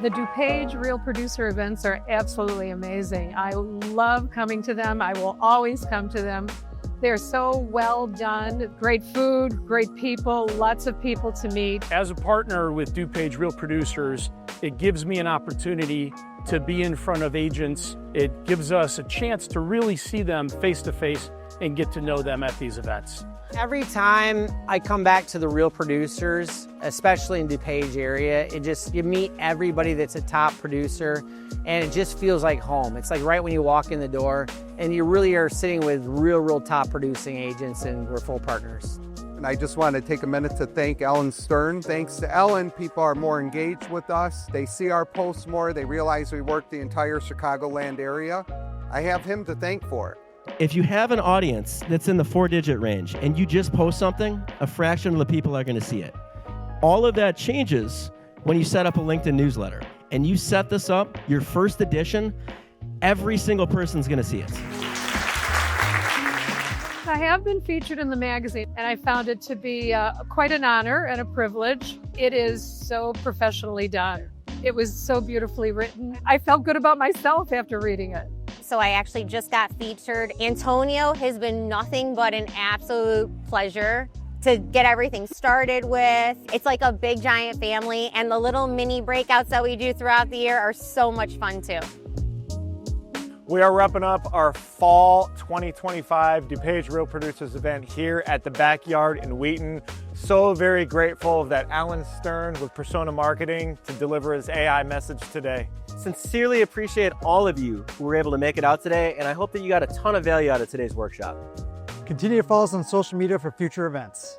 The DuPage Real Producer events are absolutely amazing. I love coming to them. I will always come to them. They're so well done, great food, great people, lots of people to meet. As a partner with DuPage Real Producers, it gives me an opportunity to be in front of agents. It gives us a chance to really see them face to face and get to know them at these events. Every time I come back to the Real Producers, especially in DuPage area, you meet everybody that's a top producer, and it just feels like home. It's like right when you walk in the door, and you really are sitting with real top producing agents, and we're full partners. And I just want to take a minute to thank Ellen Stern. Thanks to Ellen, people are more engaged with us. They see our posts more. They realize we work the entire Chicagoland area. I have him to thank for it. If you have an audience that's in the 4-digit range and you just post something, a fraction of the people are going to see it. All of that changes when you set up a LinkedIn newsletter. And you set this up, your first edition, every single person's going to see it. I have been featured in the magazine, and I found it to be quite an honor and a privilege. It is so professionally done. It was so beautifully written. I felt good about myself after reading it. So I actually just got featured. Antonio has been nothing but an absolute pleasure to get everything started with. It's like a big giant family, and the little mini breakouts that we do throughout the year are so much fun too. We are wrapping up our fall 2025 DuPage Real Producers event here at the Backyard in Wheaton. So very grateful that Alan Stern with Persona Marketing to deliver his AI message today. Sincerely appreciate all of you who were able to make it out today, and I hope that you got a ton of value out of today's workshop. Continue to follow us on social media for future events.